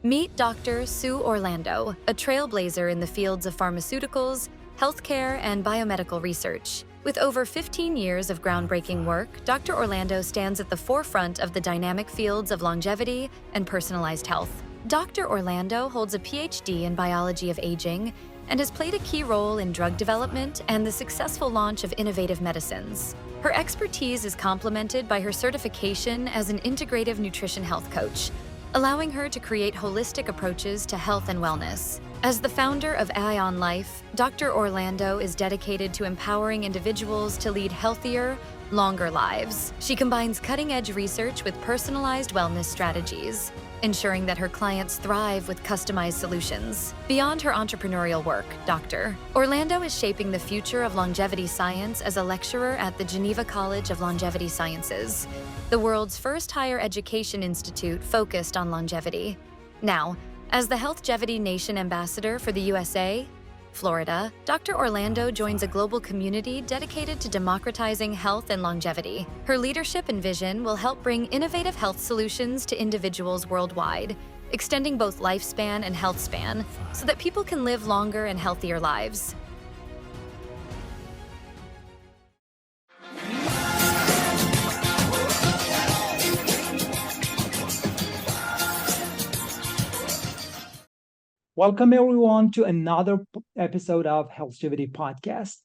Meet Dr. Sue Orlando, a trailblazer in the fields of pharmaceuticals, healthcare, and biomedical research. With over 15 years of groundbreaking work, Dr. Orlando stands at the forefront of the dynamic fields of longevity and personalized health. Dr. Orlando holds a PhD in biology of aging and has played a key role in drug development and the successful launch of innovative medicines. Her expertise is complemented by her certification as an integrative nutrition health coach, allowing her to create holistic approaches to health and wellness. As the founder of Ion Life, Dr. Orlando is dedicated to empowering individuals to lead healthier, longer lives. She combines cutting-edge research with personalized wellness strategies, ensuring that her clients thrive with customized solutions. Beyond her entrepreneurial work, Dr. Orlando is shaping the future of longevity science as a lecturer at the Geneva College of Longevity Sciences, the world's first higher education institute focused on longevity. Now, as the HealthGevity Nation Ambassador for the USA, Florida, Dr. Orlando joins a global community dedicated to democratizing health and longevity. Her leadership and vision will help bring innovative health solutions to individuals worldwide, extending both lifespan and health span so that people can live longer and healthier lives. Welcome everyone to another episode of HealthGevity podcast.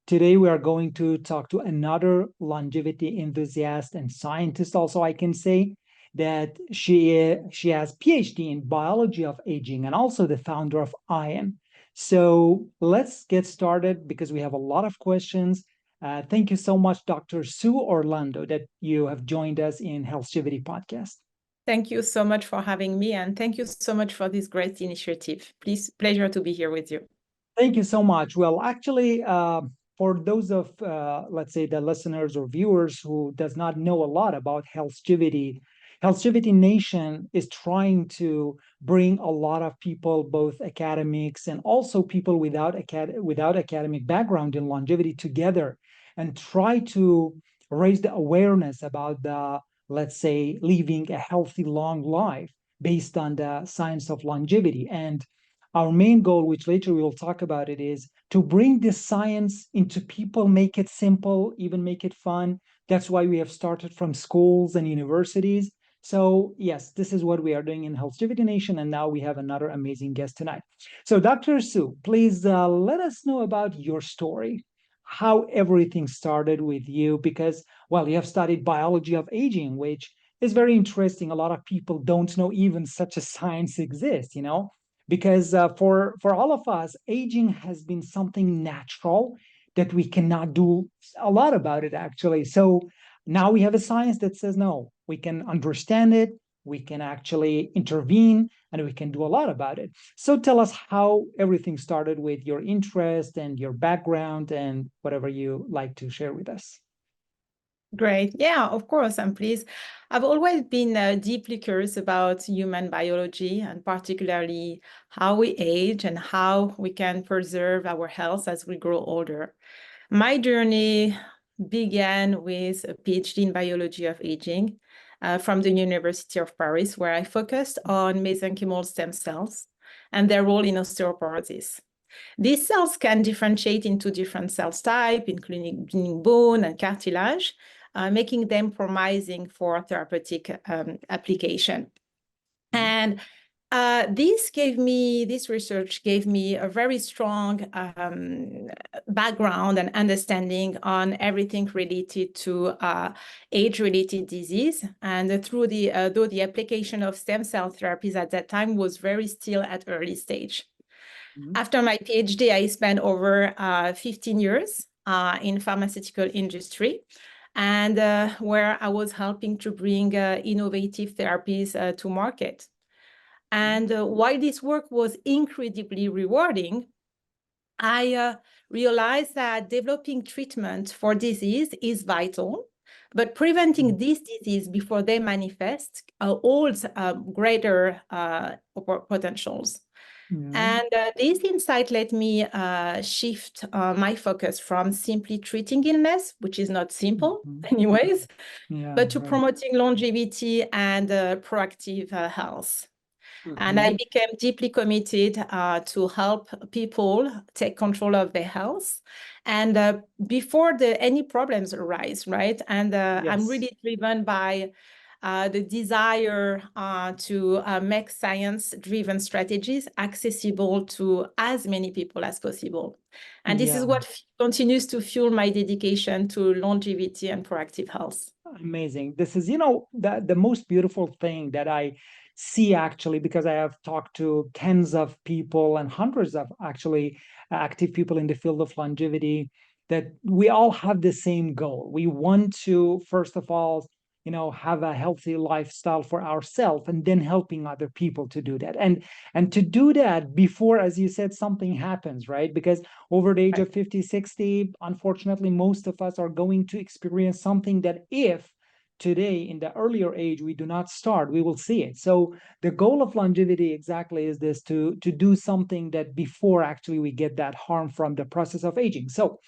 Today we are going to talk to another longevity enthusiast and scientist. Also, I can say that she has PhD in biology of aging and also the founder of ION. So let's get started because we have a lot of questions. Thank you so much, Dr. Sue Orlando, that you have joined us in HealthGevity podcast. Thank you so much for having me, and thank you so much for this great initiative. Pleasure to be here with you. Thank you so much. Well, actually, for those of, let's say, the listeners or viewers who does not know a lot about HealthGevity, HealthGevity Nation is trying to bring a lot of people, both academics and also people without academic background in longevity together and try to raise the awareness about the, let's say, living a healthy, long life based on the science of longevity. And our main goal, which later we will talk about it, is to bring this science into people, make it simple, even make it fun. That's why we have started from schools and universities. So yes, this is what we are doing in HealthGevity Nation. And now we have another amazing guest tonight. So Dr. Sue, please let us know about your story, how everything started with you, because, well, you have studied biology of aging, which is very interesting. A lot of people don't know even such a science exists, because for all of us, aging has been something natural that we cannot do a lot about it, actually. So now we have a science that says, no, we can understand it, we can actually intervene, and we can do a lot about it. So tell us how everything started with your interest and your background and whatever you like to share with us. Great. Yeah, of course, I'm pleased. I've always been deeply curious about human biology and particularly how we age and how we can preserve our health as we grow older. My journey began with a PhD in biology of aging from the University of Paris, where I focused on mesenchymal stem cells and their role in osteoporosis. These cells can differentiate into different cell types, including bone and cartilage, making them promising for therapeutic application. And this research gave me a very strong background and understanding on everything related to age-related disease. And through though the application of stem cell therapies at that time was very still at early stage. After my PhD, I spent over 15 years in pharmaceutical industry, and where I was helping to bring innovative therapies to market. And while this work was incredibly rewarding, I realized that developing treatment for disease is vital, but preventing this disease before they manifest holds greater potentials. And this insight let me shift my focus from simply treating illness, which is not simple anyways, but to promoting longevity and proactive health. And I became deeply committed to help people take control of their health. And before any problems arise, right? And I'm really driven by the desire to make science-driven strategies accessible to as many people as possible. And this is what continues to fuel my dedication to longevity and proactive health. Amazing. This is, the most beautiful thing that I see, actually, because I have talked to tens of people and hundreds of actually active people in the field of longevity, that we all have the same goal. We want to, first of all, have a healthy lifestyle for ourselves, and then helping other people to do that. And to do that before, as you said, something happens, right? Because over the age of 50, 60, unfortunately, most of us are going to experience something that, if today in the earlier age we do not start, we will see it. So the goal of longevity exactly is this, to do something that before actually we get that harm from the process of aging. So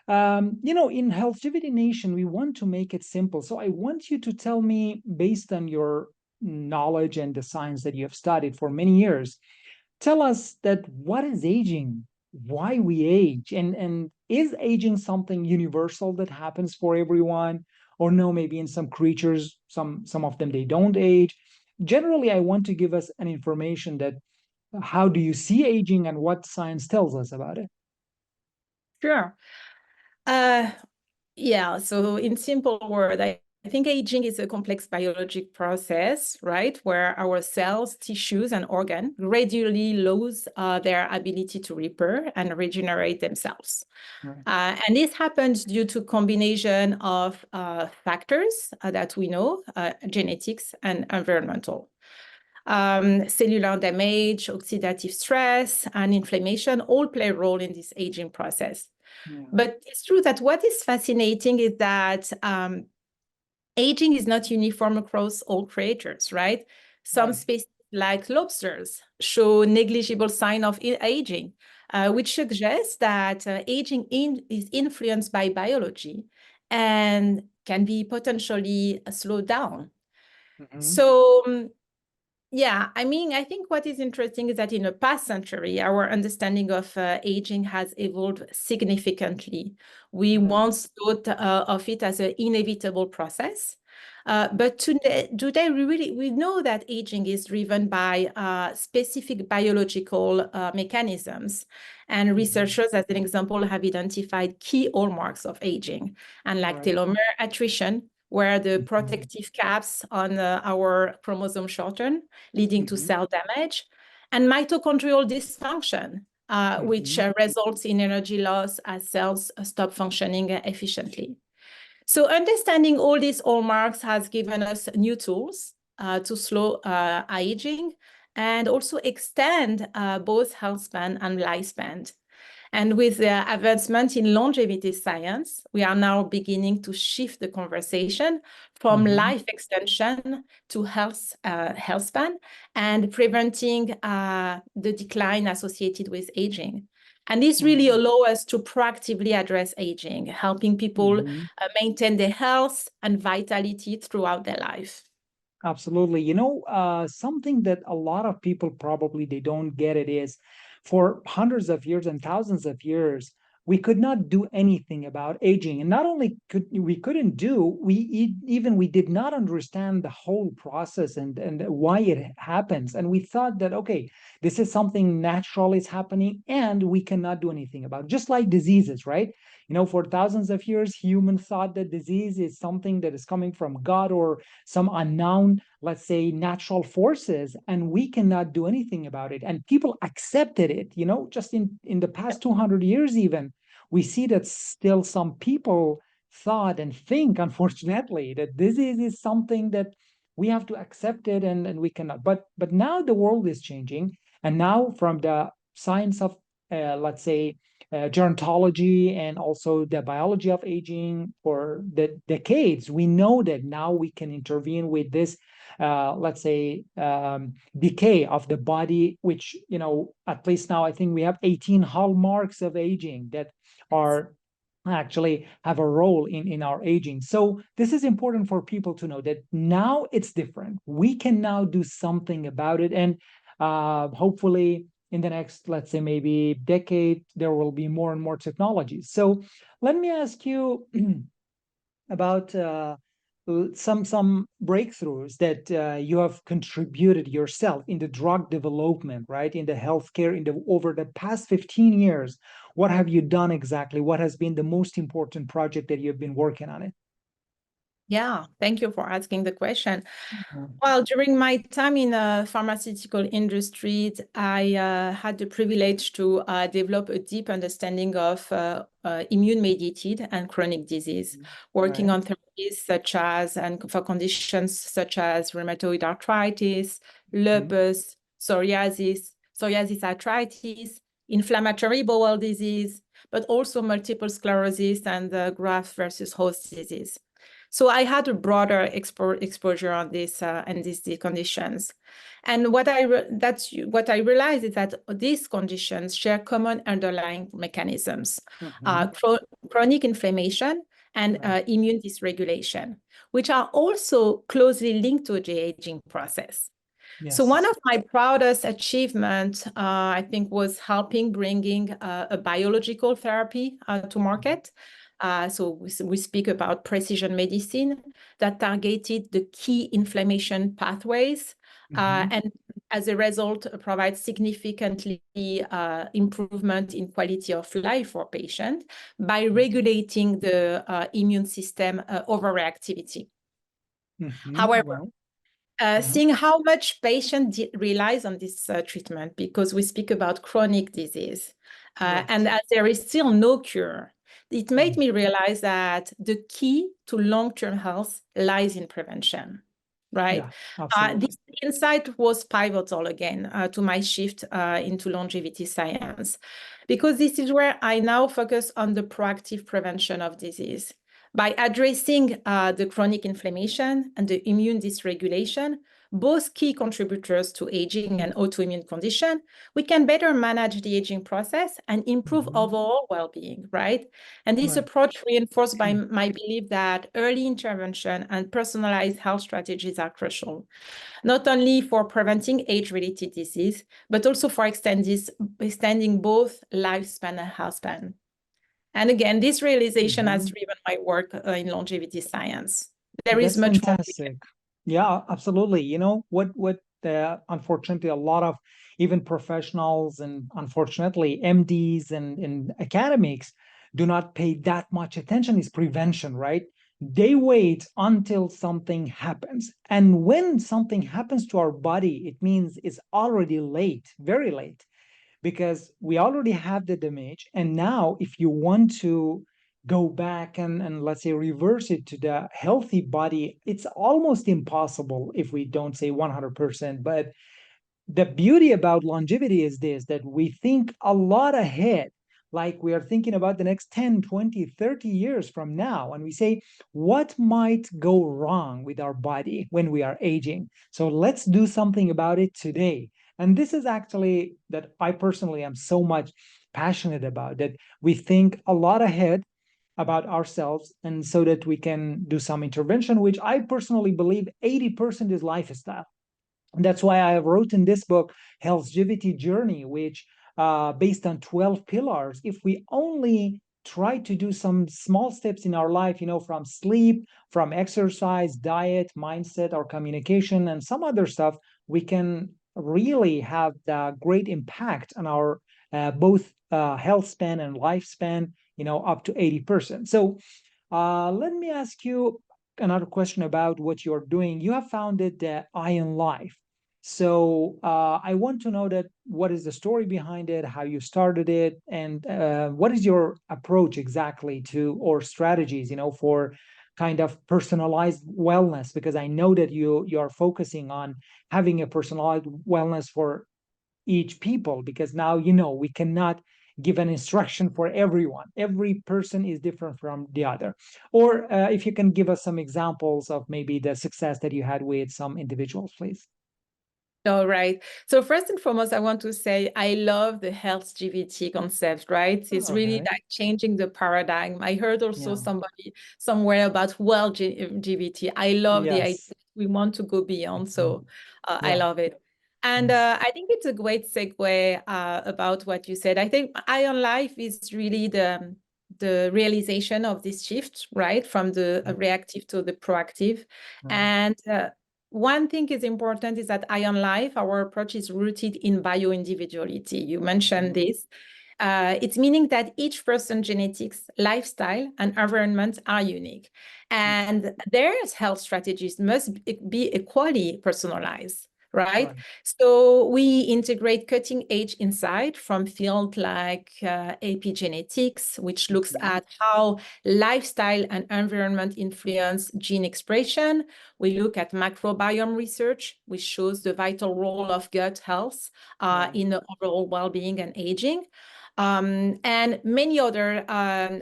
in HealthGevity Nation, we want to make it simple. So I want you to tell me, based on your knowledge and the science that you have studied for many years, tell us that what is aging, why we age, and is aging something universal that happens for everyone, or no, maybe in some creatures, some of them, they don't age. Generally, I want to give us an information that how do you see aging and what science tells us about it. Sure. Yeah, so in simple words, I think aging is a complex biologic process, right, where our cells, tissues, and organs gradually lose their ability to repair and regenerate themselves. Right. And this happens due to combination of factors that we know, genetics and environmental. Cellular damage, oxidative stress, and inflammation all play a role in this aging process. Yeah. But it's true that what is fascinating is that aging is not uniform across all creatures, right? Some species, like lobsters, show negligible sign of aging, which suggests that aging is influenced by biology and can be potentially slowed down. So yeah, I mean, I think what is interesting is that in the past century, our understanding of aging has evolved significantly. We once thought of it as an inevitable process. But today, we know that aging is driven by specific biological mechanisms. And researchers, as an example, have identified key hallmarks of aging, and like telomere attrition, where the protective caps on our chromosome shorten, leading to cell damage, and mitochondrial dysfunction, which results in energy loss as cells stop functioning efficiently. So understanding all these hallmarks has given us new tools to slow aging and also extend both health span and lifespan. And with the advancement in longevity science, we are now beginning to shift the conversation from life extension to health span and preventing the decline associated with aging. And this really allows us to proactively address aging, helping people maintain their health and vitality throughout their life. Absolutely. Something that a lot of people probably they don't get it is, for hundreds of years and thousands of years, we could not do anything about aging. And not only couldn't do, we did not understand the whole process and why it happens. And we thought that, okay, this is something natural is happening and we cannot do anything about it. Just like diseases, right? For thousands of years, humans thought that disease is something that is coming from God or some unknown, let's say, natural forces, and we cannot do anything about it. And people accepted it, just in the past 200 years even, we see that still some people thought and think, unfortunately, that disease is something that we have to accept it and we cannot. But now the world is changing, and now from the science of, let's say, gerontology and also the biology of aging for the decades, we know that now we can intervene with this, let's say, decay of the body, which, at least now I think we have 18 hallmarks of aging that are actually have a role in our aging. So this is important for people to know that now it's different. We can now do something about it. And Hopefully, in the next, let's say, maybe decade, there will be more and more technologies. So let me ask you about some breakthroughs that you have contributed yourself in the drug development, right? In the healthcare, over the past 15 years, what have you done exactly? What has been the most important project that you've been working on it? Yeah, thank you for asking the question. Mhm. Well, during my time in the pharmaceutical industry, I had the privilege to develop a deep understanding of immune-mediated and chronic disease, working Right. on therapies such as, and for conditions such as rheumatoid arthritis, lupus, psoriasis arthritis, inflammatory bowel disease, but also multiple sclerosis and graft versus host disease. So I had a broader exposure on this and these conditions. And what I realized is that these conditions share common underlying mechanisms, Mhm. chronic inflammation and Right. immune dysregulation, which are also closely linked to the aging process. So Yes. one of my proudest achievements, I think, was helping bringing a biological therapy to market. So we speak about precision medicine that targeted the key inflammation pathways, Mhm. and as a result, provides significantly improvement in quality of life for patients by regulating the immune system overreactivity. Mhm. However, Well, yeah. seeing how much patient relies on this treatment, because we speak about chronic disease, Right. and as there is still no cure, it made Mhm. me realize that the key to long-term health lies in prevention, right? Yeah, absolutely. This insight was pivotal again to my shift into longevity science, because this is where I now focus on the proactive prevention of disease. By addressing the chronic inflammation and the immune dysregulation, both key contributors to aging and autoimmune condition, we can better manage the aging process and improve Mhm. overall well-being, right? And this Right. approach reinforced by my belief that early intervention and personalized health strategies are crucial, not only for preventing age-related disease, but also for extending both lifespan and health span. And again, this realization has Mhm. driven my work in longevity science. There is That's much more we can. fantastic. Yeah, absolutely. You know what unfortunately a lot of even professionals and unfortunately MDs and academics do not pay that much attention is prevention, right? They wait until something happens. And when something happens to our body, it means it's already late, very late, because we already have the damage. And now, if you want to go back and let's say reverse it to the healthy body, it's almost impossible if we don't say 100%. But the beauty about longevity is this, that we think a lot ahead, like we are thinking about the next 10, 20, 30 years from now, and we say what might go wrong with our body when we are aging, so let's do something about it today. And this is actually that I personally am so much passionate about, that we think a lot ahead about ourselves, and so that we can do some intervention, which I personally believe 80% is lifestyle. And that's why I wrote in this book, HealthGevity Journey, which based on 12 pillars. If we only try to do some small steps in our life, you know, from sleep, from exercise, diet, mindset, or communication, and some other stuff, we can really have the great impact on our both health span and lifespan, you know, up to 80%. So let me ask you another question about what you're doing. You have founded Ion Life. So I want to know that what is the story behind it, how you started it, and what is your approach exactly to, or strategies, you know, for kind of personalized wellness? Because I know that you are focusing on having a personalized wellness for each people, because now, you know, we cannot give an instruction for everyone. Every person is different from the other. Or if you can give us some examples of maybe the success that you had with some individuals, please. All right. So first and foremost, I want to say I love the HealthGVT concept, right? It's really Okay. like changing the paradigm. I heard also Yeah. somebody somewhere about GVT. I love the idea. Yes. We want to go beyond. Mhm. So I Yeah. love it. And I think it's a great segue about what you said. I think Ion Life is really the realization of this shift, right, from the reactive to the proactive. And one thing is important is that Ion Life, our approach is rooted in bio-individuality. You mentioned this. It's meaning that each person's genetics, lifestyle, and environment are unique. And their health strategies must be equally personalized. Right? So we integrate cutting-edge insight from fields like epigenetics, which looks at how lifestyle and environment influence gene expression. We look at microbiome research, which shows the vital role of gut health in the overall well-being and aging. And many other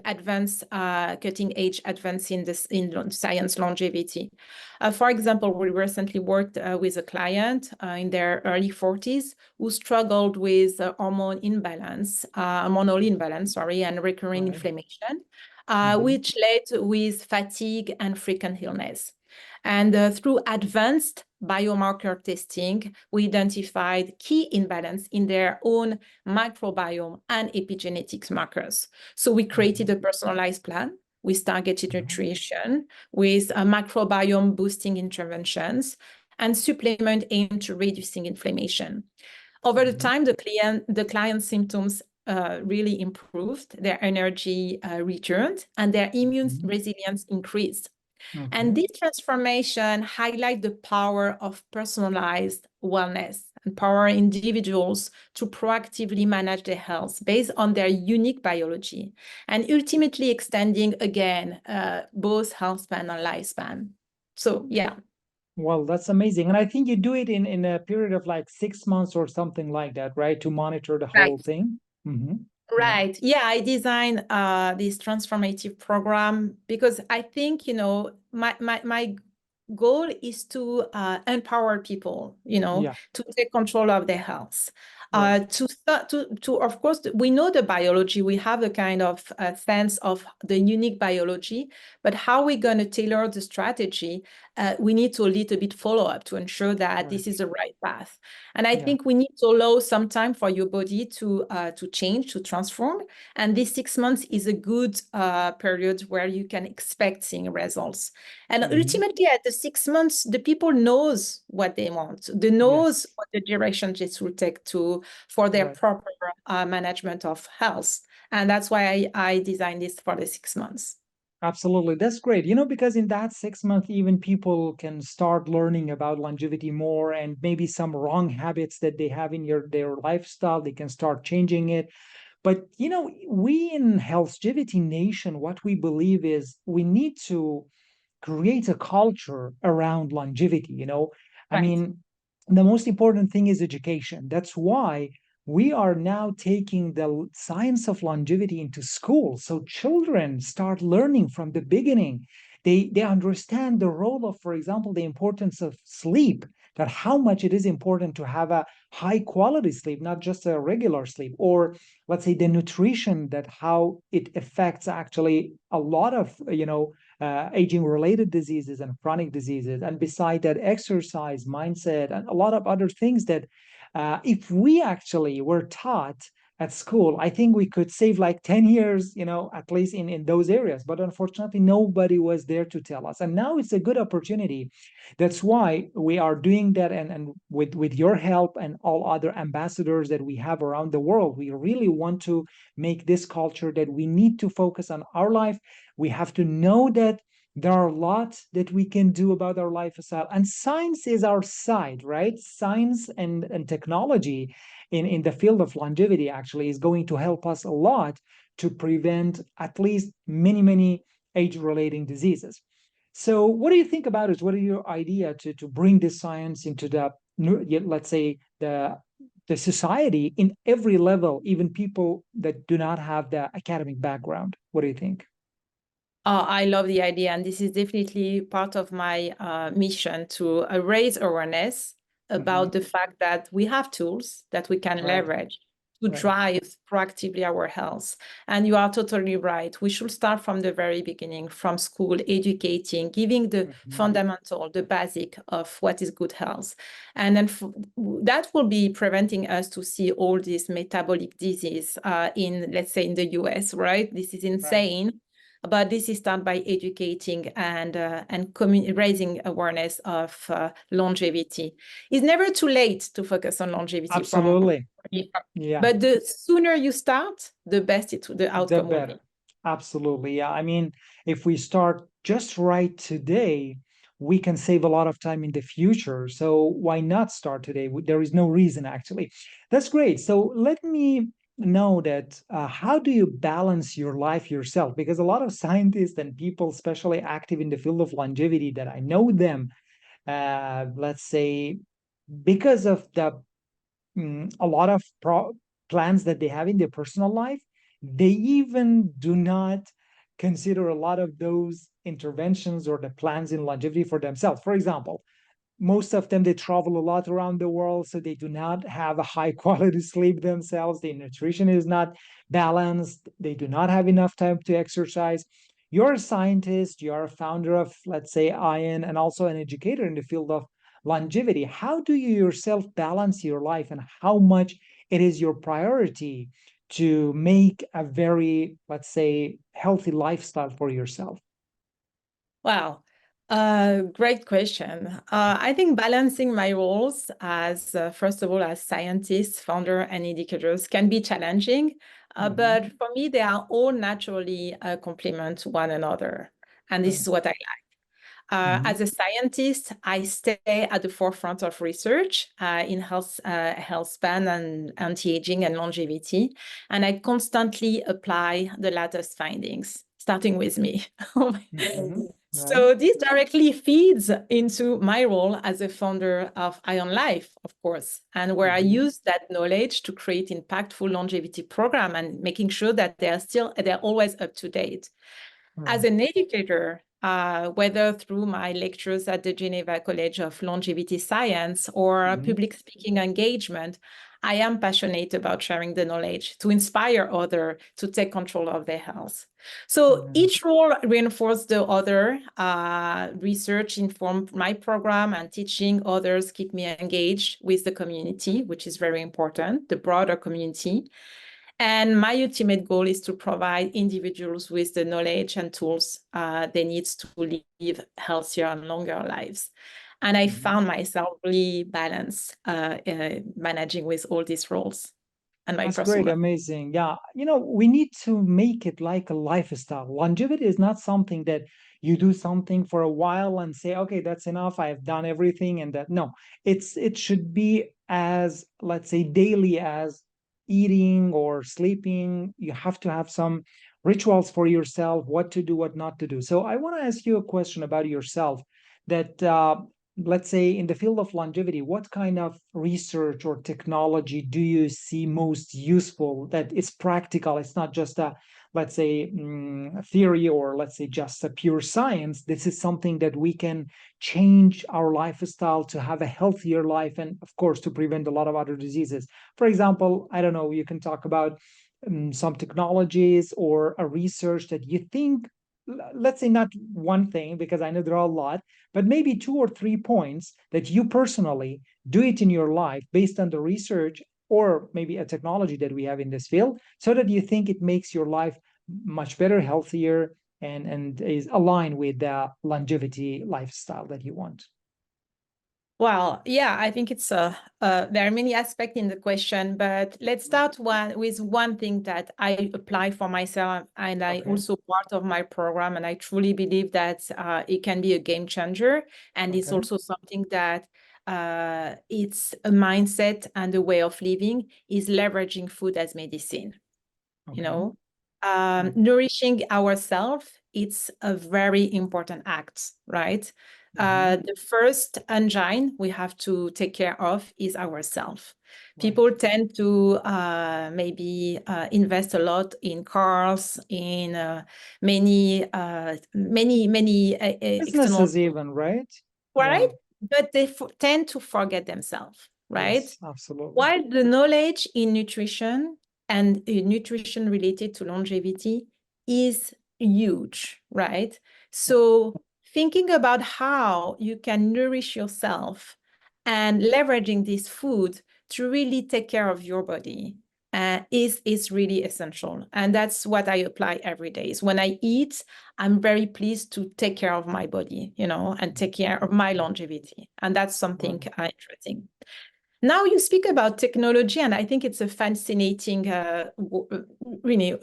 advanced, cutting-edge advances in science longevity. For example, we recently worked with a client in their early 40s who struggled with hormonal imbalance, and recurring inflammation, which led with fatigue and frequent illness. And through advanced biomarker testing, we identified key imbalance in their own microbiome and epigenetics markers. So we created a personalized plan with targeted nutrition, with microbiome boosting interventions, and supplement aimed to reducing inflammation. Over the time, the client's symptoms really improved, their energy returned, and their immune resilience increased. And this transformation highlights the power of personalized wellness and empower individuals to proactively manage their health based on their unique biology, and ultimately extending, again, both health span and lifespan. So, yeah. Well, that's amazing. And I think you do it in a period of like 6 months or something like that, right? To monitor the whole thing. Right. Yeah, I designed this transformative program because I think, my goal is to empower people, to take control of their health. Of course, we know the biology. We have a kind of sense of the unique biology, but how we're going to tailor the strategy, we need to a little bit follow up to ensure that this is the right path. And I think we need to allow some time for your body to change, to transform. And this 6 months is a good period where you can expect seeing results. And ultimately, at the 6 months, the people knows what they want. They knows what the direction this will take for their proper management of health. And that's why I designed this for the 6 months. Absolutely. That's great. Because in that 6 month, even people can start learning about longevity more, and maybe some wrong habits that they have in their lifestyle, they can start changing it. But, we in HealthGevity Nation, what we believe is we need to create a culture around longevity. I mean, the most important thing is education. That's why we are now taking the science of longevity into school. So children start learning from the beginning. They understand the role of, for example, the importance of sleep, that how much it is important to have a high quality sleep, not just a regular sleep, or let's say the nutrition, that how it affects actually a lot of, aging related diseases and chronic diseases. And beside that, exercise, mindset, and a lot of other things that if we actually were taught at school, I think we could save like 10 years, at least in those areas. But unfortunately, nobody was there to tell us. And now it's a good opportunity. That's why we are doing that. And with your help and all other ambassadors that we have around the world, we really want to make this culture that we need to focus on our life. We have to know that there are a lot that we can do about our lifestyle, and science is our side, right? Science and technology in the field of longevity actually is going to help us a lot to prevent at least many age-related diseases. So what do you think about it? What are your idea to bring this science into the, let's say, the society in every level, even people that do not have the academic background? What do you think? I love the idea, and this is definitely part of my mission to raise awareness about the fact that we have tools that we can leverage to Right. drive proactively our health. And you are totally right. We should start from the very beginning, from school, educating, giving the fundamental, the basic of what is good health. And then that will be preventing us to see all these metabolic disease in, let's say, in the US, right? This is insane. But this is done by educating and raising awareness of longevity. It's never too late to focus on longevity. Absolutely. Yeah. But the sooner you start, the best the outcome will be. Absolutely. Yeah. I mean, if we start just right today, we can save a lot of time in the future. So why not start today? There is no reason, actually. That's great. So let me know that how do you balance your life yourself? Because a lot of scientists and people, especially active in the field of longevity, that I know them, let's say, because of a lot of plans that they have in their personal life, they even do not consider a lot of those interventions or the plans in longevity for themselves. For example, most of them, they travel a lot around the world, so they do not have a high quality sleep themselves. Their nutrition is not balanced. They do not have enough time to exercise. You're a scientist, you're a founder of, let's say, ION, and also an educator in the field of longevity. How do you yourself balance your life, and how much it is your priority to make a very, let's say, healthy lifestyle for yourself? Wow. Great question. I think balancing my roles as, first of all, as scientist, founder, and educators can be challenging. But for me, they are all naturally complement one another. And this is what I like. As a scientist, I stay at the forefront of research in health span and anti-aging and longevity. And I constantly apply the latest findings, starting with me. So this directly feeds into my role as a founder of Ion Life, of course, and where I use that knowledge to create impactful longevity program and making sure that they're always up to date. As an educator, whether through my lectures at the Geneva College of Longevity Science or public speaking engagement, I am passionate about sharing the knowledge to inspire others to take control of their health. So each role reinforces the other. Research informs my program, and teaching others keep me engaged with the community, which is very important, the broader community. And my ultimate goal is to provide individuals with the knowledge and tools they need to live healthier and longer lives. And I found myself really balanced managing with all these roles and my That's personal great, life. amazing. Yeah, we need to make it like a lifestyle. Longevity is not something that you do something for a while and say, okay, that's enough. I have done everything, and that no, it should be as, let's say, daily as eating or sleeping. You have to have some rituals for yourself, what to do, what not to do. So I want to ask you a question about yourself that let's say in the field of longevity, what kind of research or technology do you see most useful, that is practical? It's not just a, let's say, theory, or let's say just a pure science. This is something that we can change our lifestyle to have a healthier life, and of course to prevent a lot of other diseases. For example, I don't know, you can talk about some technologies or a research that you think, let's say not one thing, because I know there are a lot, but maybe 2 or 3 points that you personally do it in your life based on the research, or maybe a technology that we have in this field, so that you think it makes your life much better, healthier, and is aligned with the longevity lifestyle that you want. Well, yeah, I think it's there are many aspects in the question, but let's start with one thing that I apply for myself, and I also part of my program, and I truly believe that it can be a game changer, and it's also something that it's a mindset and a way of living, is leveraging food as medicine. Nourishing ourselves, it's a very important act, right? The first engine we have to take care of is ourselves. People tend to maybe invest a lot in cars, in many Businesses external, even, right? right? But they tend to forget themselves. right? Yes, absolutely. While the knowledge in nutrition and nutrition related to longevity is huge, right? So thinking about how you can nourish yourself and leveraging this food to really take care of your body is really essential. And that's what I apply every day. Is when I eat, I'm very pleased to take care of my body, and take care of my longevity. And that's something interesting. Now you speak about technology, and I think it's a fascinating, really,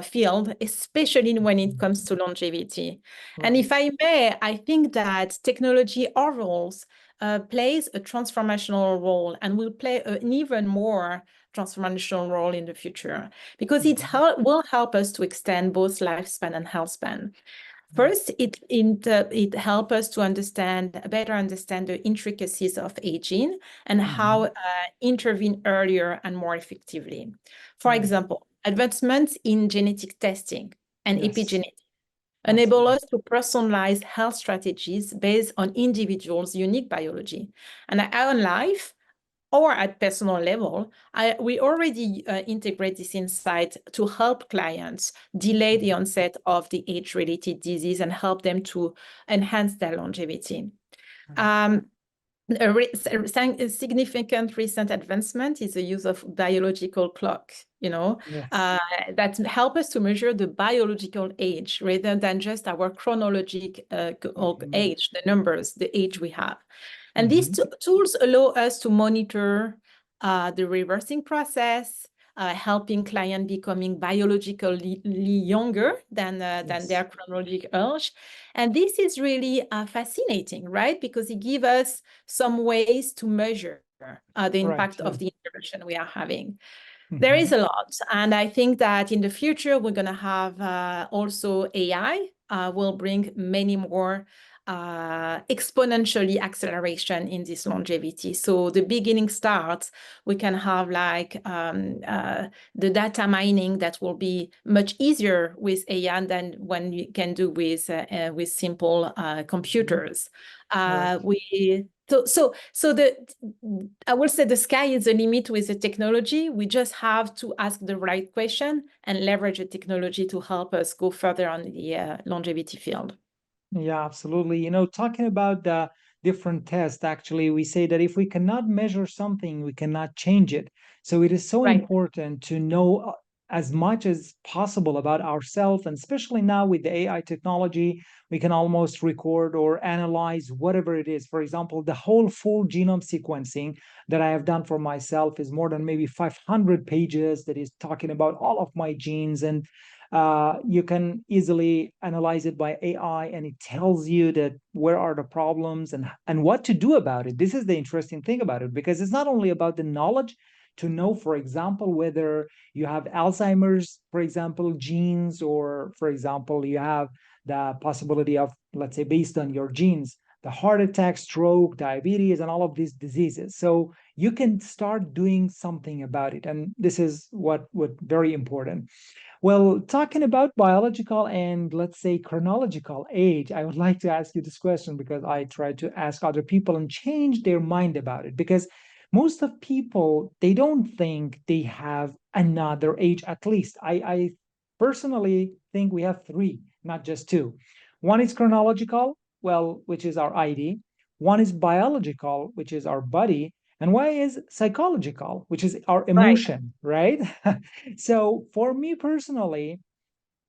field, especially when it comes to longevity. And Right. if I may, I think that technology overall plays a transformational role and will play an even more transformational role in the future because it will help us to extend both lifespan and health span. First, it helps us to better understand the intricacies of aging and how intervene earlier and more effectively. For Right. example, advancements in genetic testing and Yes, epigenetics enable absolutely. us to personalize health strategies based on individuals' unique biology. And our life or at personal level, we already integrate this insight to help clients delay the onset of the age-related disease and help them to enhance their longevity. A significant recent advancement is the use of biological clocks, Yes. that help us to measure the biological age rather than just our chronological age, the numbers, the age we have. And these tools allow us to monitor the reversing process, helping clients becoming biologically younger than their chronological age. And this is really fascinating, right? Because it gives us some ways to measure the impact of the intervention we are having. There is a lot. And I think that in the future, we're going to have also AI will bring many more exponentially acceleration in this longevity. So the beginning starts, we can have like the data mining that will be much easier with AI than when you can do with simple computers. I will say the sky is the limit with the technology. We just have to ask the right question and leverage the technology to help us go further on the longevity field. Yeah, absolutely. Talking about the different tests, actually, we say that if we cannot measure something, we cannot change it. So it is so important to know as much as possible about ourselves. And especially now with the AI technology, we can almost record or analyze whatever it is. For example, the whole full genome sequencing that I have done for myself is more than maybe 500 pages that is talking about all of my genes. And you can easily analyze it by AI, and it tells you that where are the problems and what to do about it. This is the interesting thing about it, because it's not only about the knowledge to know, for example, whether you have Alzheimer's, for example, genes, or, for example, you have the possibility of, let's say, based on your genes, the heart attack, stroke, diabetes, and all of these diseases. So you can start doing something about it. And this is what very important. Well, talking about biological and, let's say, chronological age, I would like to ask you this question because I try to ask other people and change their mind about it. Because most of people, they don't think they have another age, at least. I personally think we have three, not just two. One is chronological, well, which is our ID. One is biological, which is our body. And why is psychological, which is our emotion, right? So for me personally,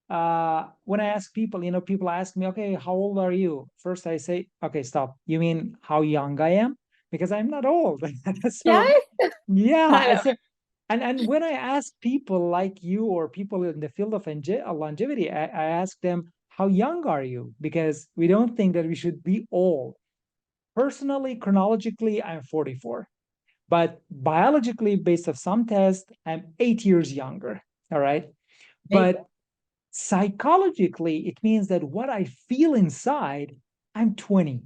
when I ask people, people ask me, okay, how old are you? First I say, okay, stop. You mean how young I am? Because I'm not old. So yeah, I say, and when I ask people like you or people in the field of longevity, I ask them, how young are you? Because we don't think that we should be old. Personally, chronologically, I'm 44. But biologically, based on some tests, I'm 8 years younger. All right. But psychologically, it means that what I feel inside, I'm 20.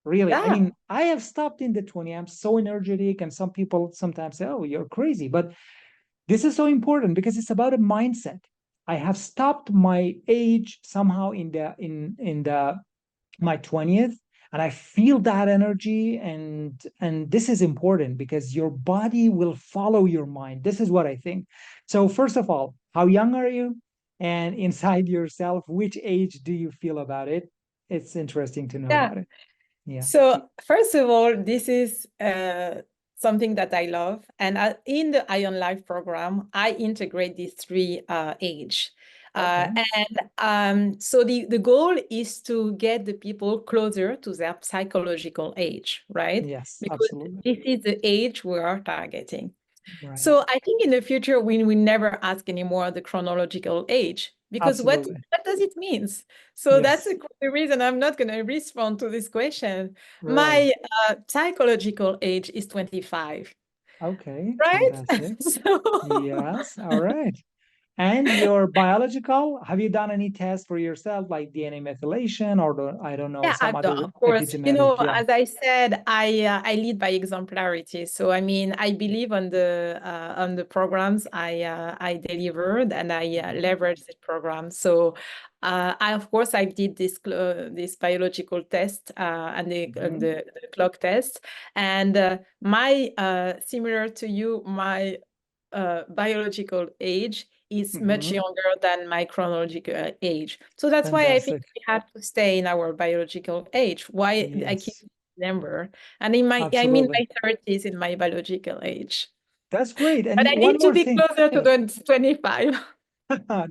Really. I mean, I have stopped in the 20. I'm so energetic. And some people sometimes say, oh, you're crazy. But this is so important because it's about a mindset. I have stopped my age somehow in the my 20th, and I feel that energy, and this is important because your body will follow your mind. This is what I think. So first of all, how young are you? And inside yourself, which age do you feel about it? It's interesting to know Yeah. about it. Yeah. So first of all, this is something that I love. And in the Ion Life program, I integrate these three age. Okay. So the goal is to get the people closer to their psychological age, right? Yes, Because absolutely. this is the age we are targeting. Right. So I think in the future, we never ask anymore the chronological age, because Absolutely. what does it mean? So that's Yes. the reason I'm not going to respond to this question. Right. My psychological age is 25, Okay. right? Fantastic. So Yes. All right. And your biological, have you done any tests for yourself, like DNA methylation or I don't know, yeah, some other of course, epigenetic? Yeah. as I said, I lead by exemplarity. So I mean, I believe on the programs I delivered, and I leverage the program. So I of course I did this biological test and Mhm. the clock test, and my similar to you, my biological age is much Mhm. younger than my chronological age. So that's why I think Fantastic. we have to stay in our biological age. Why I keep Yes, number. And I'm in absolutely. my 30s in my biological age. That's great. But And I one need to more be thing. closer to the 25.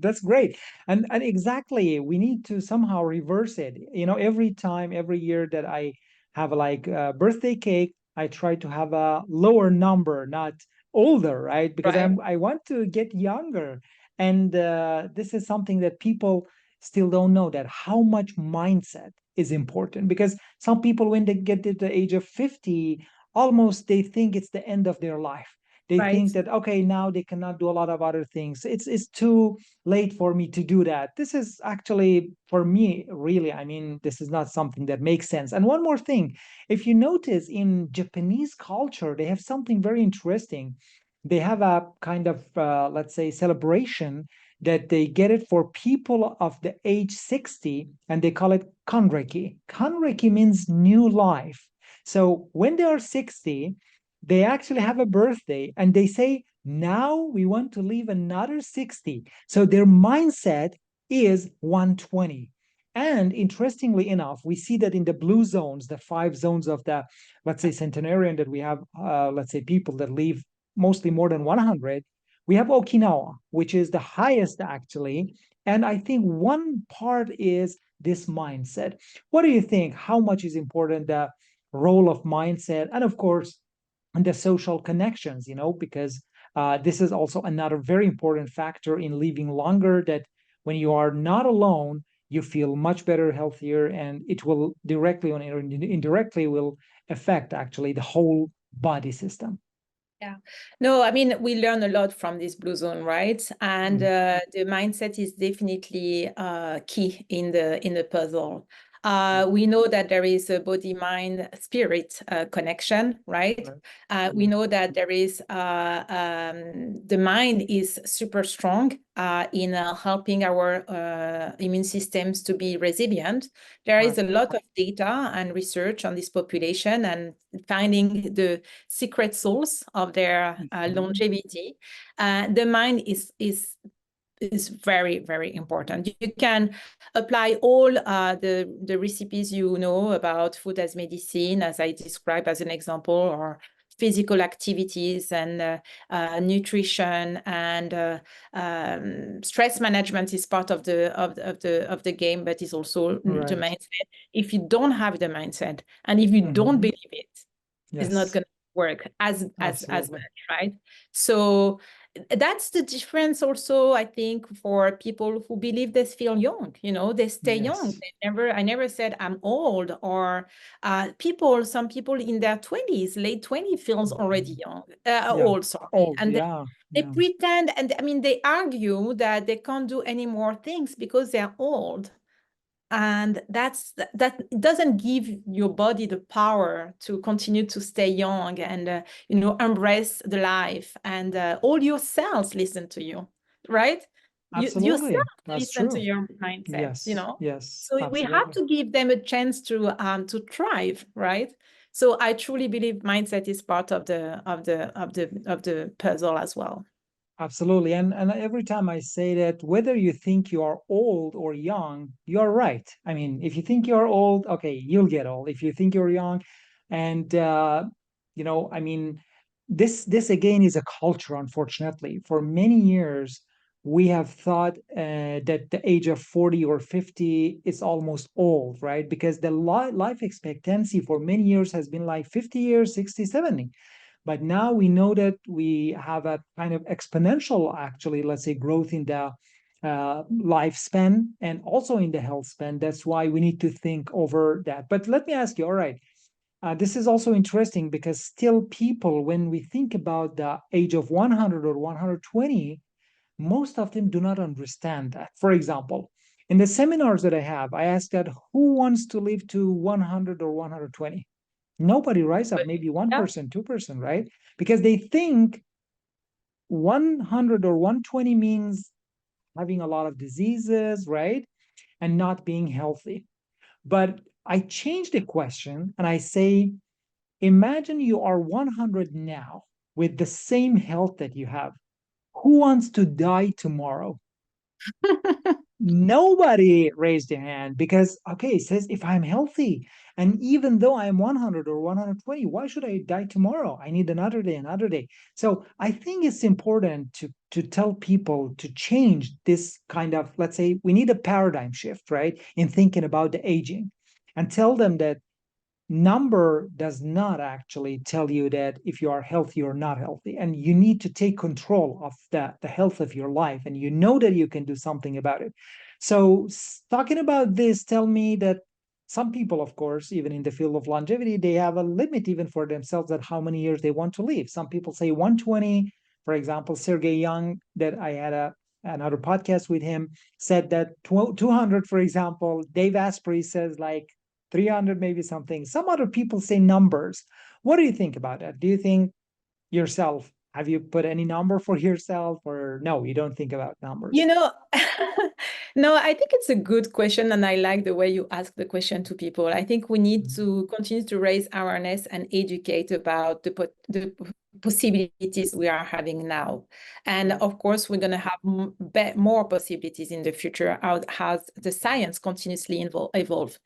That's great. And exactly, we need to somehow reverse it. Every time, every year that I have like a birthday cake, I try to have a lower number, not older, right? Because Right, I want to get younger. And this is something that people still don't know, that how much mindset is important. Because some people, when they get to the age of 50, almost they think it's the end of their life. They right. think that, okay, now they cannot do a lot of other things. It's too late for me to do that. This is actually, for me, really, I mean, this is not something that makes sense. And one more thing, if you notice in Japanese culture, they have something very interesting. They have a kind of, let's say, celebration that they get it for people of the age 60, and they call it Kanreki. Kanreki means new life. So when they are 60, they actually have a birthday and they say, now we want to live another 60. So their mindset is 120. And interestingly enough, we see that in the blue zones, the 5 zones of the, let's say, centenarian, that we have, let's say, people that live mostly more than 100. We have Okinawa, which is the highest actually. And I think one part is this mindset. What do you think? How much is important the role of mindset? And of course, and the social connections, because this is also another very important factor in living longer, that when you are not alone, you feel much better, healthier, and it will directly or indirectly will affect actually the whole body system. Yeah. No, I mean, we learn a lot from this blue zone, right? And Mm. the mindset is definitely key in the puzzle. Yeah. We know that there is a body, mind, spirit connection, right? Right. We Yeah. know that there is the mind is super strong in helping our immune systems to be resilient. There is Right. a lot of data and research on this population and finding the secret source of their Mhm. longevity. The mind is very, very important. You can apply all the recipes you know about food as medicine, as I described as an example, or physical activities and nutrition and stress management is part of the game, but is also the Right. mindset. If you don't have the mindset and if you don't Mhm. believe it, it's not Yes, going to work as absolutely. much, right? So that's the difference also, I think, for people who believe they feel young, they stay young. Yes. I never said I'm old, or some people in their 20s, late 20s feels already Mhm. young, Yeah. old, sorry. Old. And Yeah. they Yeah. pretend, and I mean, they argue that they can't do any more things because they're old. And that doesn't give your body the power to continue to stay young and embrace the life, and all your cells listen to you, right? yourself Absolutely. to That's listen to true. your mindset, Yes. Yes. So we have Absolutely. to give them a chance to thrive, right? So I truly believe mindset is part of the puzzle as well. Absolutely. And every time I say that, whether you think you are old or young, you're right. I mean, if you think you're old, okay, you'll get old. If you think you're young, and I mean, this again is a culture, unfortunately. For many years, we have thought that the age of 40 or 50 is almost old, right? Because the life expectancy for many years has been like 50 years, 60, 70. But now we know that we have a kind of exponential, actually, let's say, growth in the lifespan and also in the health span. That's why we need to think over that. But let me ask you, all right, this is also interesting because still people, when we think about the age of 100 or 120, most of them do not understand that. For example, in the seminars that I have, I ask that who wants to live to 100 or 120? Nobody rise up, But maybe yeah, 1%, 2%, right? Because they think 100 or 120 means having a lot of diseases, right? And not being healthy. But I change the question and I say, imagine you are 100 now with the same health that you have. Who wants to die tomorrow? Nobody raised their hand because, okay, it says if I'm healthy, and even though I'm 100 or 120, why should I die tomorrow? I need another day, another day. So I think it's important to tell people to change this kind of, let's say, we need a paradigm shift, right, in thinking about the aging, and tell them that number does not actually tell you that if you are healthy or not healthy, and you need to take control of the health of your life, and you know that you can do something about it. So talking about this, tell me that some people, of course, even in the field of longevity, they have a limit even for themselves at how many years they want to live. Some people say 120. For example, Sergey Young, that I had another podcast with him, said that 200, for example. Dave Asprey says like 300, maybe something. Some other people say numbers. What do you think about that? Do you think yourself, have you put any number for yourself, or no, you don't think about You numbers? know, no, I think it's a good question, and I like the way you ask the question to people. I think we need Mhm. to continue to raise awareness and educate about the possibilities we are having now. And Right. of course, we're going to have more possibilities in the future as the science continuously evolve.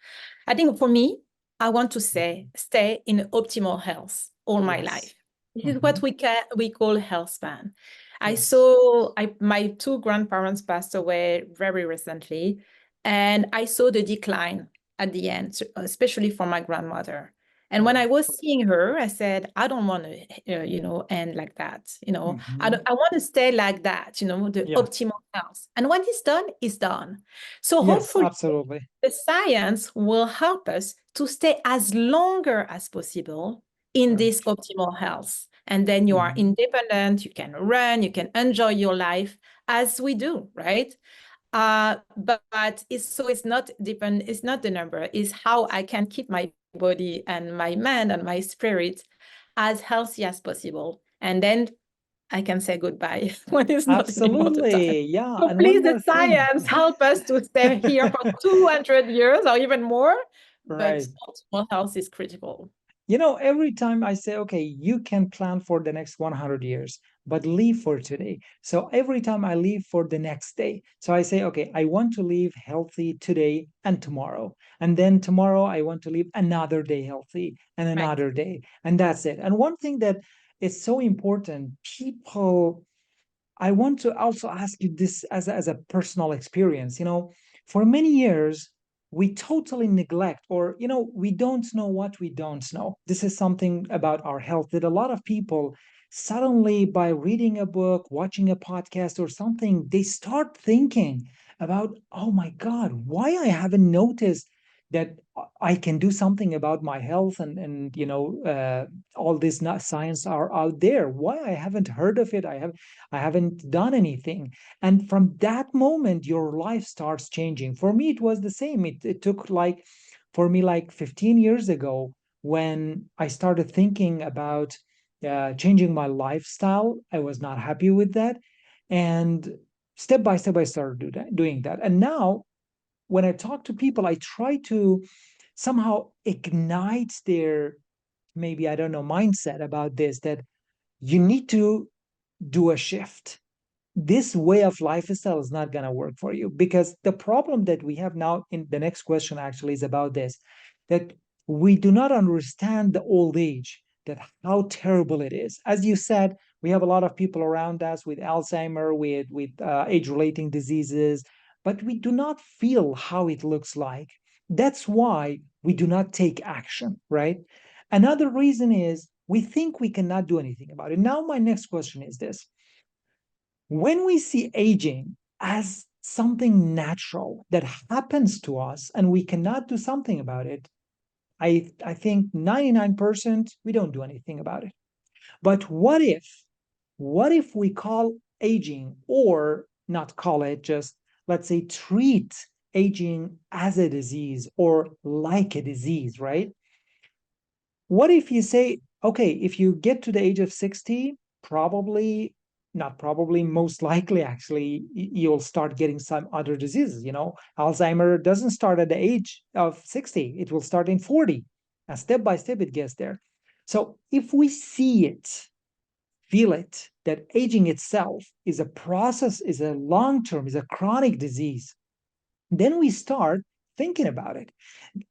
I think for me, I want to say stay in optimal health all my Yes. life. This is what Mhm. we call health span. Yes. My two grandparents passed away very recently, and I saw the decline at the end, especially for my grandmother. And when Right. I was seeing her, I said, I don't want to, end like that. Mhm. I want to stay like that, the Yeah. optimal health. And when it's done, it's done. So Yes, hopefully absolutely. the science will help us to stay as longer as possible in Right. this optimal health. And then you are Mhm. independent, you can run, you can enjoy your life as we do, right? But it's not the number, it's how I can keep my body and my mind and my spirit as healthy as possible. And then I can say goodbye when it's not anymore the time. Absolutely. Yeah. So And one please, the more thing. science help us to stay here for 200 years or even more, but Right. optimal health is critical. Every time I say, okay, you can plan for the next 100 years, but leave for today. So every time I leave for the next day. So I say, okay, I want to live healthy today and tomorrow. And then tomorrow, I want to live another day healthy and Right. another day. And that's it. And one thing that is so important, people, I want to also ask you this as a personal experience. For many years, we totally neglect, or, we don't know what we don't know. This is something about our health that a lot of people suddenly, by reading a book, watching a podcast or something, they start thinking about, oh my God, why I haven't noticed that I can do something about my health, and all this science are out there. Why I haven't heard of it? I haven't done anything. And from that moment, your life starts changing. For me, it was the same. It took for me, like 15 years ago, when I started thinking about changing my lifestyle. I was not happy with that. And step by step, I started doing that. And now when I talk to people, I try to somehow ignite their, maybe, I don't know, mindset about this, that you need to do a shift. This way of lifestyle is not going to work for you, because the problem that we have now, in the next question actually is about this, that we do not understand the old age, that how terrible it is. As you said, we have a lot of people around us with Alzheimer, with age relating diseases, but we do not feel how it looks like. That's why we do not take action, right? Another reason is we think we cannot do anything about it. Now my next question is this: when we see aging as something natural that happens to us and we cannot do something about it, I think 99% we don't do anything about it. But what if we call aging, or not call it, just let's say treat aging as a disease or like a disease, right? What if you say, okay, if you get to the age of 60, probably, not probably, most likely, actually, you'll start getting some other diseases. Alzheimer doesn't start at the age of 60, it will start in 40. And step by step, it gets there. So if we see it, feel it, that aging itself is a process, is a long term, is a chronic disease, then we start thinking about it.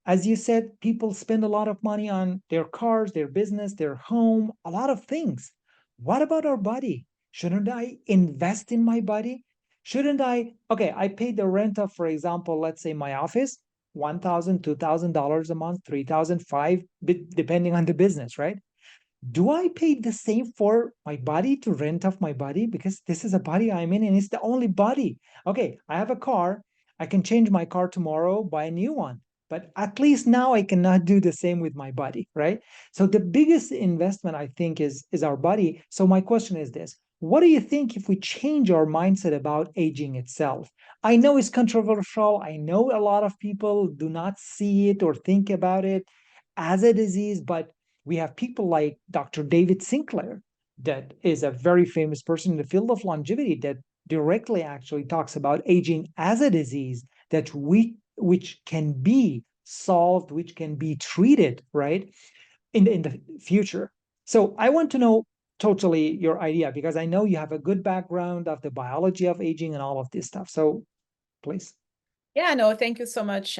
As you said, people spend a lot of money on their cars, their business, their home, a lot of things. What about our body? Shouldn't I invest in my body? Shouldn't I? Okay, I pay the rent of, for example, let's say my office, $1,000, $2,000 a month, 3,000, 5, depending on the business, right? Do I pay the same for my body, to rent off my body? Because this is a body I'm in and it's the only body. Okay, I have a car. I can change my car tomorrow, buy a new one. But at least now I cannot do the same with my body, right? So the biggest investment, I think, is our body. So my question is this: what do you think if we change our mindset about aging itself? I know it's controversial. I know a lot of people do not see it or think about it as a disease, but we have people like Dr. David Sinclair, that is a very famous person in the field of longevity, that directly actually talks about aging as a disease that which can be solved, which can be treated, right, in the future. So I want to know totally your idea, because I know you have a good background of the biology of aging and all of this stuff. So please. Yeah, no, thank you so much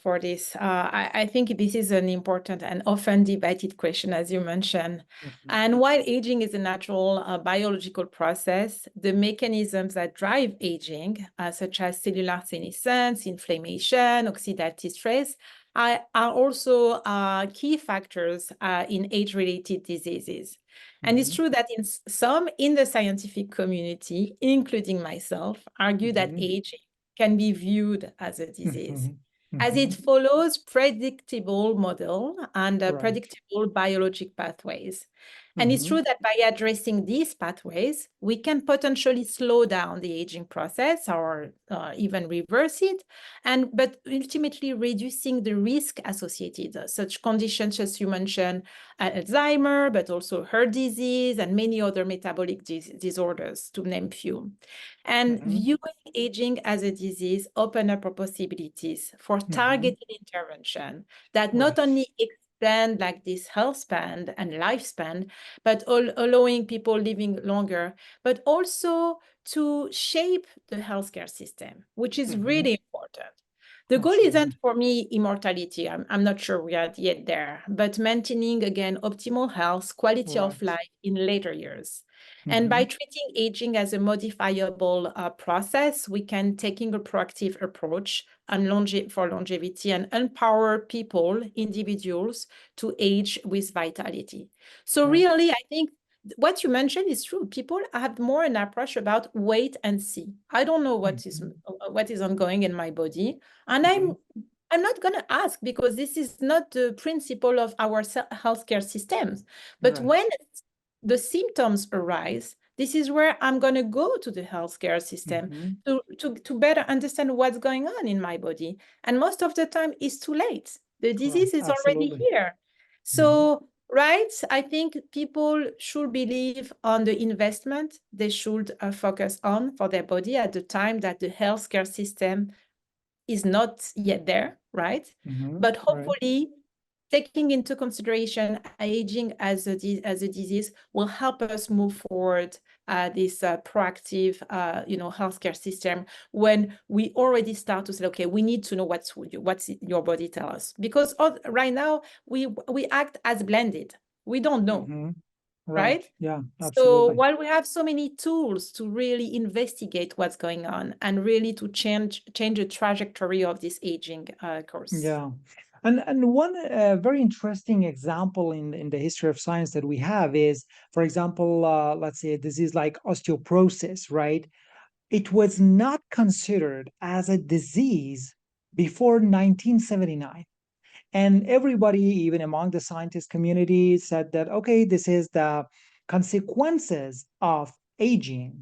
for this. I think this is an important and often debated question, as you mentioned. Mhm. And while aging is a natural biological process, the mechanisms that drive aging, such as cellular senescence, inflammation, oxidative stress, are also key factors in age-related diseases. And it's Mhm. true that some in the scientific community, including myself, argue that Mhm. aging can be viewed as a disease, Mhm. as it Mhm. follows predictable model and Right. predictable biologic pathways. And it's Mhm. true that by addressing these pathways, we can potentially slow down the aging process or even reverse it, but ultimately reducing the risk associated. Such conditions, as you mentioned, Alzheimer, but also heart disease and many other metabolic disorders, to name few. And Mhm. viewing aging as a disease open up possibilities for Mhm. targeted intervention that not Right. only extend like this health span and lifespan, but allowing people living longer, but also to shape the healthcare system, which is Mhm. really important. The goal isn't Absolutely. for me immortality. I'm not sure we are yet there, but maintaining again optimal health, quality of Right. life in later years. And by Mhm. treating aging as a modifiable process, we can taking a proactive approach and for longevity and empower people, individuals, to age with vitality. So Right. really, I think what you mentioned is true. People have more an approach about wait and see. I don't know Mhm. what is ongoing in my body, and Mhm. I'm not going to ask because this is not the principle of our healthcare systems. But Right. when the symptoms arise, this is where I'm going to go to the healthcare system Mhm. to better understand what's going on in my body. And most of the time, it's too late. The Right. disease is already Absolutely. here. Mhm. So Right? I think people should believe on the investment they should focus on for their body at the time that the healthcare system is not yet there, right? But Right. hopefully, taking into consideration aging as a disease will help us move forward this proactive, healthcare system when we already start to say, okay, we need to know what's your body tell us, because right now we act as blended. We don't know, Right. right? Yeah, So absolutely. while we have so many tools to really investigate what's going on and really to change the trajectory of this aging course. Yeah. And one very interesting example in the history of science that we have is, for example, let's say a disease like osteoporosis, right? It was not considered as a disease before 1979. And everybody, even among the scientist community, said that, okay, this is the consequences of aging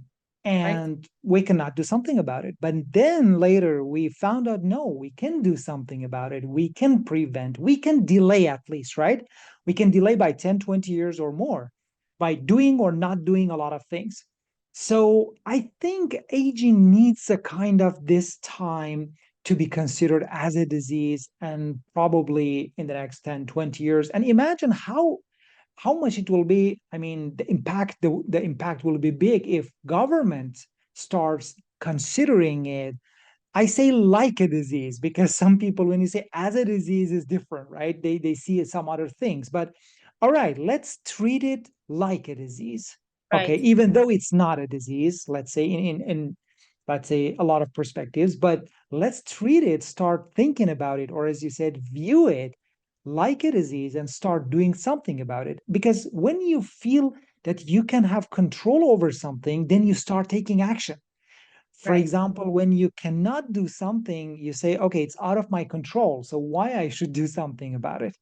Right, and we cannot do something about it. But then later we found out, no, we can do something about it. We can prevent, we can delay at least, right? We can delay by 10, 20 years or more by doing or not doing a lot of things. So I think aging needs a kind of this time to be considered as a disease and probably in the next 10, 20 years. And imagine how much it will be. I mean, the impact will be big if government starts considering it. I say like a disease because some people, when you say as a disease, is different, right? They see some other things. But all right, let's treat it like a disease. Okay, right, even though it's not a disease, let's say in let's say a lot of perspectives, but let's treat it, start thinking about it, or as you said, view it like a disease and start doing something about it. Because when you feel that you can have control over something, then you start taking action. For right, example, when you cannot do something, you say, okay, it's out of my control. So why I should do something about it?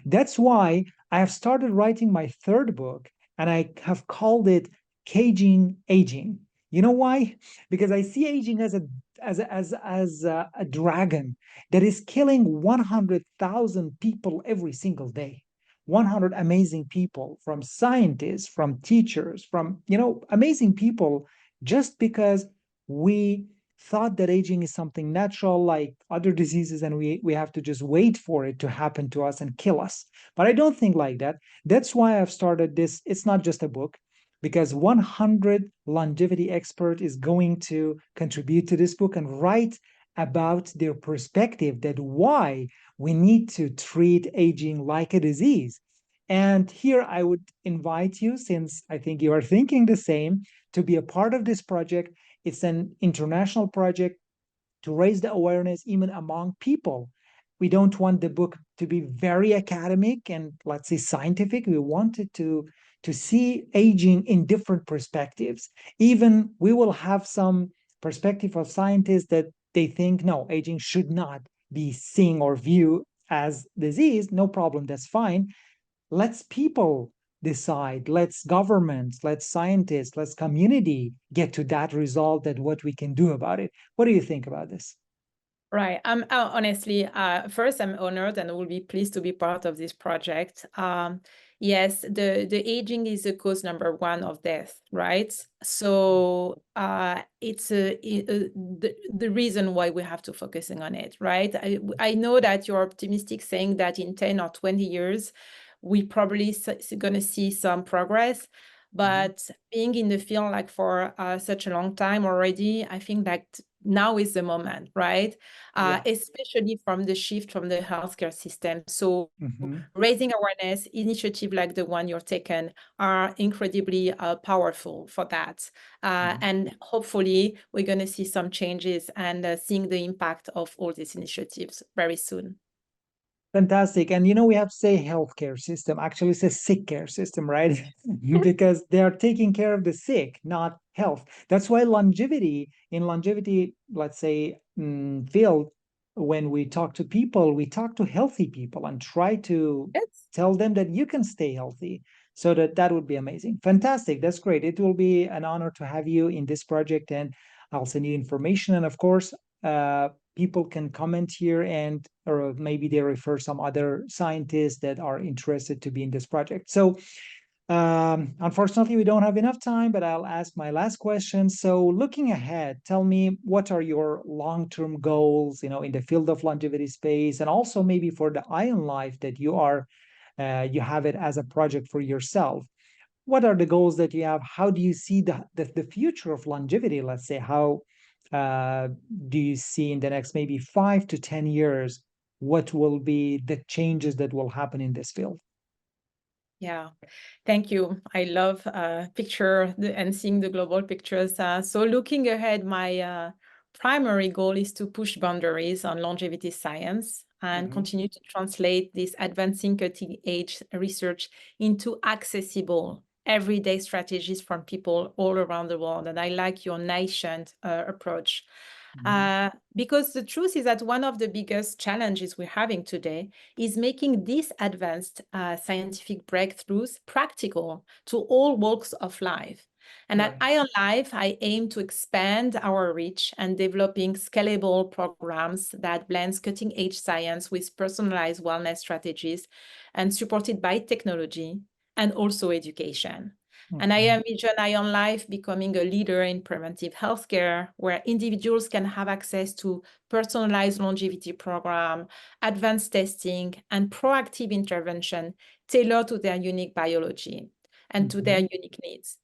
That's why I have started writing my third book and I have called it Caging Aging. You know why? Because I see aging as a dragon that is killing 100,000 people every single day. 100 amazing people, from scientists, from teachers, from amazing people, just because we thought that aging is something natural like other diseases and we have to just wait for it to happen to us and kill us. But I don't think like that. That's why I've started this. It's not just a book, because 100 longevity expert is going to contribute to this book and write about their perspective that why we need to treat aging like a disease. And here I would invite you, since I think you are thinking the same, to be a part of this project. It's an international project to raise the awareness even among people. We don't want the book to be very academic and, let's say, scientific. We want it to see aging in different perspectives. Even we will have some perspective of scientists that they think, no, aging should not be seen or viewed as disease. No problem, that's fine. Let's people decide. Let's governments, let's scientists, let's community get to that result, that what we can do about it. What do you think about this? right. Honestly, first, I'm honored and will be pleased to be part of this project. Yes, the aging is the cause number one of death, right? So it's the reason why we have to focusing on it, right? I know that you're optimistic, saying that in 10 or 20 years, we probably going to see some progress. But being in the field like for such a long time already, I think that now is the moment, right? Yeah. Especially from the shift from the healthcare system. So Mhm. raising awareness, initiative like the one you're taking are incredibly powerful for that. Mhm. And hopefully we're going to see some changes and seeing the impact of all these initiatives very soon. Fantastic. And we have to say healthcare system. Actually, it's a sick care system, right? Because they are taking care of the sick, not health. That's why in longevity, let's say, field, when we talk to people, we talk to healthy people and try to Yes. tell them that you can stay healthy. So that would be amazing. Fantastic. That's great. It will be an honor to have you in this project, and I'll send you information. And of course, people can comment here, and or maybe they refer some other scientists that are interested to be in this project. So unfortunately, we don't have enough time, but I'll ask my last question. So, looking ahead, tell me, what are your long-term goals, in the field of longevity space, and also maybe for the Ion Life that you have it as a project for yourself. What are the goals that you have? How do you see the future of longevity? Let's say, how uh, do you see in the next maybe 5 to 10 years? What will be the changes that will happen in this field? Yeah, thank you. I love and seeing the global pictures. So looking ahead, my primary goal is to push boundaries on longevity science and continue to translate this advancing cutting-edge research into accessible everyday strategies from people all around the world. And I like your nascent approach. Because the truth is that one of the biggest challenges we're having today is making these advanced scientific breakthroughs practical to all walks of life. And at Right. Ion Life, I aim to expand our reach and developing scalable programs that blends cutting-edge science with personalized wellness strategies and supported by technology and also education. And I envision Ion Life becoming a leader in preventive healthcare, where individuals can have access to personalized longevity program, advanced testing, and proactive intervention tailored to their unique biology and to their unique needs.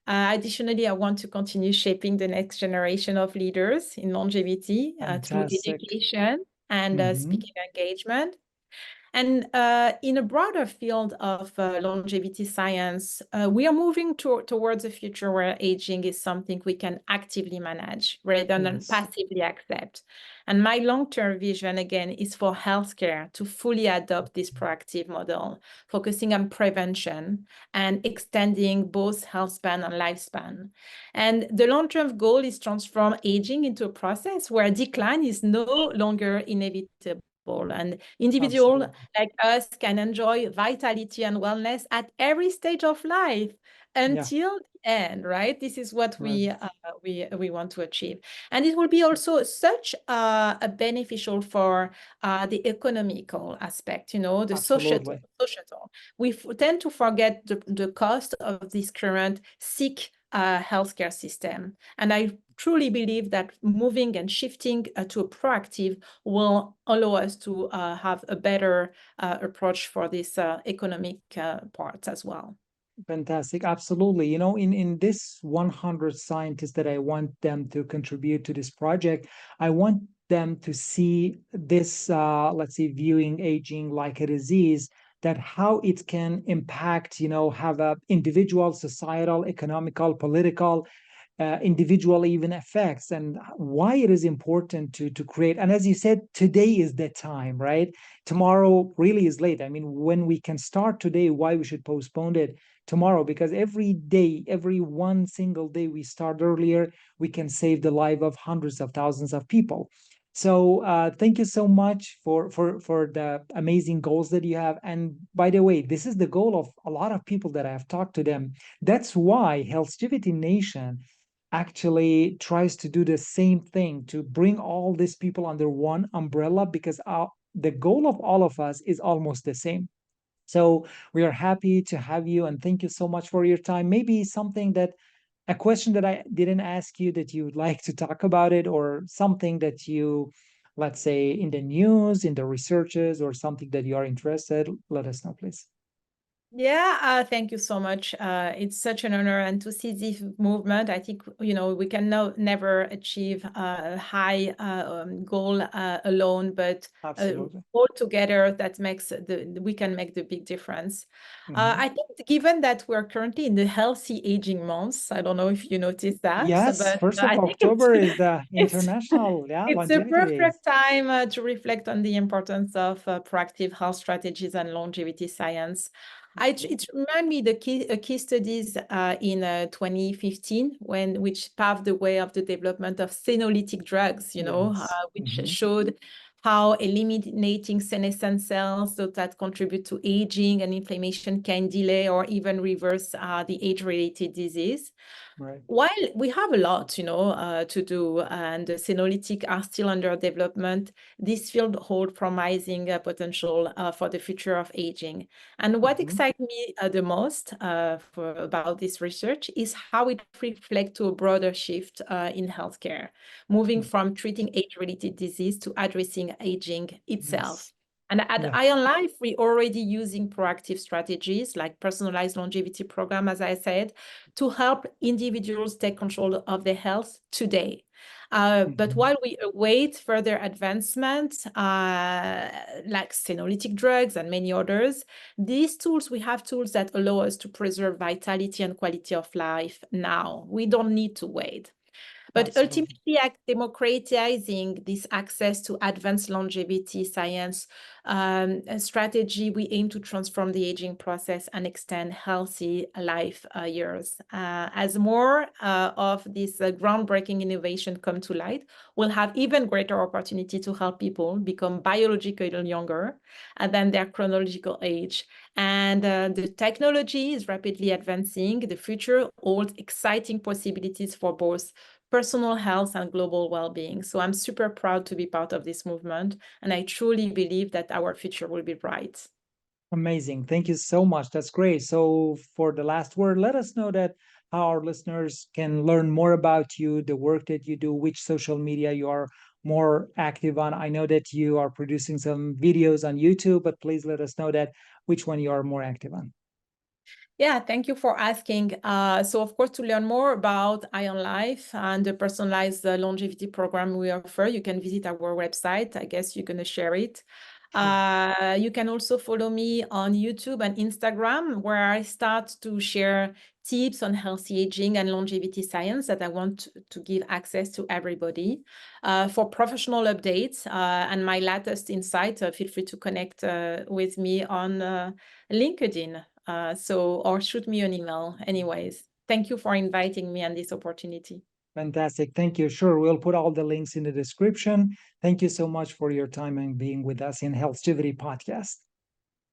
Additionally, I want to continue shaping the next generation of leaders in longevity through Fantastic. education and speaking engagement. And in a broader field of longevity science, we are moving towards a future where aging is something we can actively manage rather than Yes. passively accept. And my long-term vision, again, is for healthcare to fully adopt this proactive model, focusing on prevention and extending both health span and lifespan. And the long-term goal is transform aging into a process where decline is no longer inevitable. And individuals like us can enjoy vitality and wellness at every stage of life until the end, right? This is what Right. we want to achieve. And it will be also such a beneficial for the economical aspect, the societal. Absolutely. We tend to forget the cost of this current sick healthcare system. And I truly believe that moving and shifting to a proactive will allow us to have a better approach for this economic part as well. Fantastic. Absolutely. In this 100 scientists that I want them to contribute to this project, I want them to see this, let's say, viewing aging like a disease, that how it can impact, have a individual, societal, economical, political, individual even effects, and why it is important to create. And as you said, today is the time, right? Tomorrow really is late. I mean, when we can start today, why we should postpone it tomorrow? Because every day, every one single day we start earlier, we can save the life of hundreds of thousands of people. So thank you so much for the amazing goals that you have. And by the way, this is the goal of a lot of people that I have talked to them. That's why HealthGevity Nation actually tries to do the same thing, to bring all these people under one umbrella, because the goal of all of us is almost the same. So we are happy to have you, and thank you so much for your time. Maybe a question that I didn't ask you that you would like to talk about it, or something that you, let's say, in the news, in the researches, or something that you are interested, let us know, please. Yeah, thank you so much. It's such an honor, and to see this movement, I think we can never achieve a high goal alone, but Absolutely. all together that we can make the big difference. I think given that we're currently in the healthy aging months, I don't know if you noticed that, Yes, but 1st of I think it's October is the it's International it's a Longevity Days. perfect time to reflect on the importance of proactive health strategies and longevity science. It reminded me the case studies in 2015, which paved the way of the development of senolytic drugs, Yes. which showed how eliminating senescent cells that contribute to aging and inflammation can delay or even reverse the age-related disease. Right. While we have a lot, to do, and the senolytic are still under development, this field holds promising potential for the future of aging. And what excites me the most about this research is how it reflects to a broader shift in healthcare, moving from treating age-related disease to addressing aging itself. Yes. And at Yeah. Ion Life, we're already using proactive strategies like personalized longevity program, as I said, to help individuals take control of their health today. But while we await further advancements, like senolytic drugs and many others, we have tools that allow us to preserve vitality and quality of life now. We don't need to wait. But Absolutely. ultimately, democratizing this access to advanced longevity science a strategy, we aim to transform the aging process and extend healthy life years. As more of this groundbreaking innovation come to light, we'll have even greater opportunity to help people become biologically younger than their chronological age. And the technology is rapidly advancing. The future holds exciting possibilities for both personal health and global well-being. So I'm super proud to be part of this movement, and I truly believe that our future will be bright. Amazing. Thank you so much. That's great. So for the last word, let us know that how our listeners can learn more about you, the work that you do, which social media you are more active on. I know that you are producing some videos on YouTube, but please let us know that which one you are more active on. Yeah, thank you for asking. So, of course, to learn more about Ion Life and the personalized longevity program we offer, you can visit our website. I guess you're going to share it. Sure. You can also follow me on YouTube and Instagram, where I start to share tips on healthy aging and longevity science that I want to give access to everybody. For professional updates and my latest insight, feel free to connect with me on LinkedIn. Or shoot me an email. Anyways, thank you for inviting me and this opportunity. Fantastic. Thank you. Sure. We'll put all the links in the description. Thank you so much for your time and being with us in HealthGevity podcast.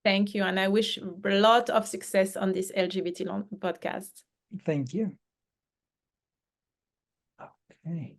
Thank you. And I wish a lot of success on this LGBT podcast. Thank you. Okay.